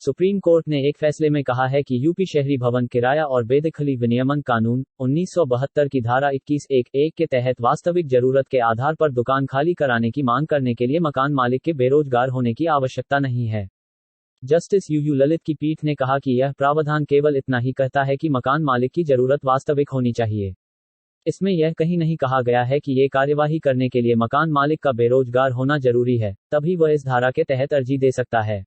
Supreme court ने एक फैसले में कहा है कि यूपी शहरी भवन किराया और बेदखली विनियमन कानून 1972 की धारा 21(1)(1) के तहत वास्तविक जरूरत के आधार पर दुकान खाली कराने की मांग करने के लिए मकान मालिक के बेरोजगार होने की आवश्यकता नहीं है। जस्टिस यूयू ललित की पीठ ने कहा कि यह प्रावधान केवल इतना ही कहता है कि मकान मालिक की जरूरत वास्तविक होनी चाहिए। इसमें यह कहीं नहीं कहा गया है कि ये कार्यवाही करने के लिए मकान मालिक का बेरोजगार होना जरूरी है, तभी वह इस धारा के तहत अर्जी दे सकता है।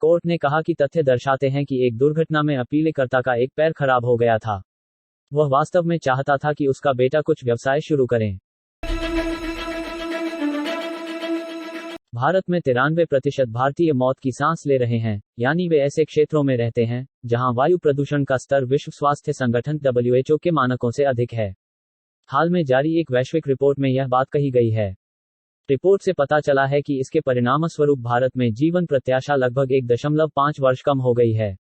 कोर्ट ने कहा कि तथ्य दर्शाते हैं कि एक दुर्घटना में अपीलकर्ता का एक पैर खराब हो गया था। वह वास्तव में चाहता था कि उसका बेटा कुछ व्यवसाय शुरू करें। भारत में 93% भारतीय मौत की सांस ले रहे हैं, यानी वे ऐसे क्षेत्रों में रहते हैं जहां वायु प्रदूषण का स्तर विश्व स्वास्थ्य संगठन WHO के मानकों से अधिक है। हाल में जारी एक वैश्विक रिपोर्ट में यह बात कही गई है। रिपोर्ट से पता चला है कि इसके परिणामस्वरूप भारत में जीवन प्रत्याशा लगभग 1.5 वर्ष कम हो गई है।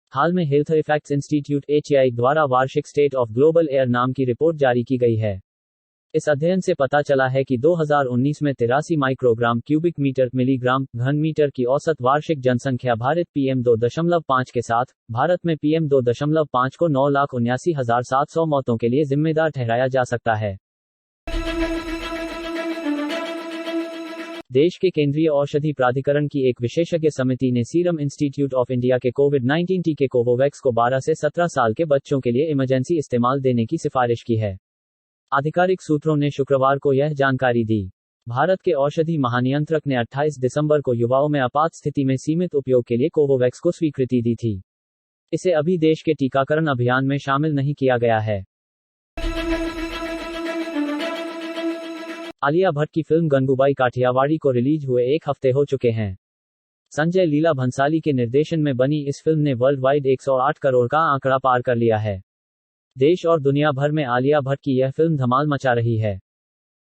हाल में हेल्थ इफेक्ट्स इंस्टीट्यूट HAI द्वारा वार्षिक स्टेट ऑफ ग्लोबल एयर नाम की रिपोर्ट जारी की गई है। इस अध्ययन से पता चला है कि 2019 में 83 माइक्रोग्राम क्यूबिक मीटर मिलीग्राम घन मीटर की औसत वार्षिक जनसंख्या भारित PM2.5 के साथ भारत में PM2.5 को 9,79,700 मौतों के लिए जिम्मेदार ठहराया जा सकता है। देश के केंद्रीय औषधि प्राधिकरण की एक विशेषज्ञ समिति ने सीरम इंस्टीट्यूट ऑफ इंडिया के कोविड-19 टीके कोवोवैक्स को 12 से 17 साल के बच्चों के लिए इमरजेंसी इस्तेमाल देने की सिफारिश की है। आधिकारिक सूत्रों ने शुक्रवार को यह जानकारी दी। भारत के औषधि महानियंत्रक ने 28 दिसंबर को युवाओं में आपात स्थिति में सीमित उपयोग के लिए कोवोवैक्स को स्वीकृति दी थी। इसे अभी देश के टीकाकरण अभियान में शामिल नहीं किया गया है। आलिया भट्ट की फिल्म गंगूबाई काठियावाड़ी को रिलीज हुए 1 हफ्ते हो चुके हैं। संजय लीला भंसाली के निर्देशन में बनी इस फिल्म ने वर्ल्ड वाइड 108 करोड़ का आंकड़ा पार कर लिया है। देश और दुनिया भर में आलिया भट्ट की यह फिल्म धमाल मचा रही है।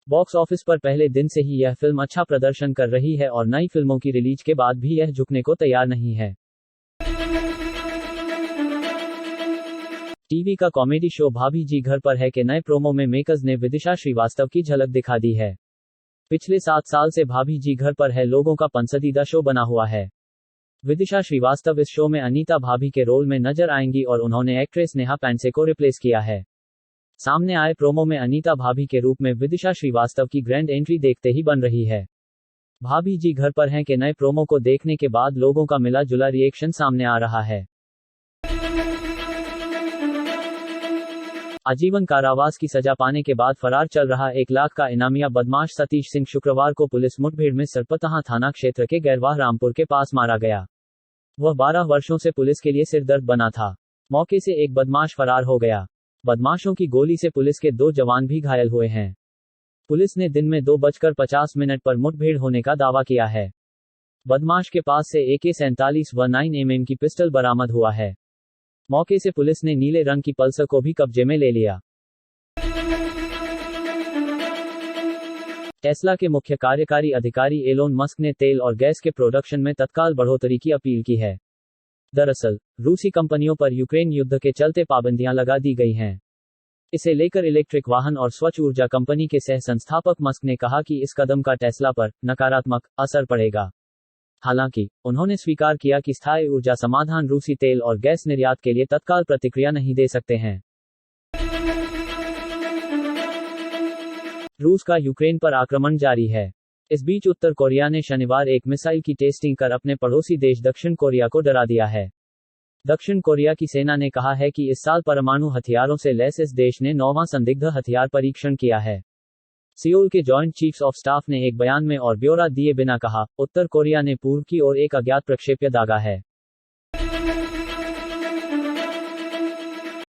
बॉक्स ऑफिस पर पहले दिन से ही यह फिल्म अच्छा प्रदर्शन कर रही है और नई फिल्मों की रिलीज के बाद भी यह झुकने को तैयार नहीं है। टीवी का कॉमेडी शो भाभी जी घर पर है के नए प्रोमो में मेकर्स ने विदिशा श्रीवास्तव की झलक दिखा दी है। पिछले 7 साल से भाभी जी घर पर है लोगों का पसंदीदा शो बना हुआ है। विदिशा श्रीवास्तव इस शो में अनीता भाभी के रोल में नजर आएंगी और उन्होंने एक्ट्रेस नेहा पेंडसे को रिप्लेस किया है। सामने आए प्रोमो में अनीता भाभी के रूप में विदिशा श्रीवास्तव की ग्रैंड एंट्री देखते ही बन रही है। भाभी जी घर पर हैं के नए प्रोमो को देखने के बाद लोगों का मिला जुला रिएक्शन सामने आ रहा है। आजीवन कारावास की सजा पाने के बाद फरार चल रहा 1 लाख का इनामिया बदमाश सतीश सिंह शुक्रवार को पुलिस मुठभेड़ में सरपतहा थाना क्षेत्र के गैरवाह रामपुर के पास मारा गया। वह 12 वर्षों से पुलिस के लिए सिरदर्द बना था। मौके से एक बदमाश फरार हो गया। बदमाशों की गोली से पुलिस के 2 जवान भी घायल हुए हैं। पुलिस ने दिन में 2:50 पर मुठभेड़ होने का दावा किया है। बदमाश के पास से AK-47 व 9mm की पिस्टल बरामद हुआ है। मौके से पुलिस ने नीले रंग की पल्सर को भी कब्जे में ले लिया। टेस्ला के मुख्य कार्यकारी अधिकारी एलोन मस्क ने तेल और गैस के प्रोडक्शन में तत्काल बढ़ोतरी की अपील की है। दरअसल, रूसी कंपनियों पर यूक्रेन युद्ध के चलते पाबंदियां लगा दी गई हैं। इसे लेकर इलेक्ट्रिक वाहन और स्वच्छ ऊर्जा कंपनी के सह संस्थापक मस्क ने कहा कि इस कदम का टेस्ला पर नकारात्मक असर पड़ेगा। हालांकि, उन्होंने स्वीकार किया कि स्थायी ऊर्जा समाधान रूसी तेल और गैस निर्यात के लिए तत्काल प्रतिक्रिया नहीं दे सकते हैं। रूस का यूक्रेन पर आक्रमण जारी है। इस बीच उत्तर कोरिया ने शनिवार एक मिसाइल की टेस्टिंग कर अपने पड़ोसी देश दक्षिण कोरिया को डरा दिया है। दक्षिण कोरिया की सेना ने कहा है कि इस साल परमाणु हथियारों से लैस इस देश ने 9वां संदिग्ध हथियार परीक्षण किया है। सियोल के जॉइंट चीफ्स ऑफ स्टाफ ने एक बयान में और ब्यौरा दिए बिना कहा, उत्तर कोरिया ने पूर्व की ओर एक अज्ञात प्रक्षेप्य दागा है।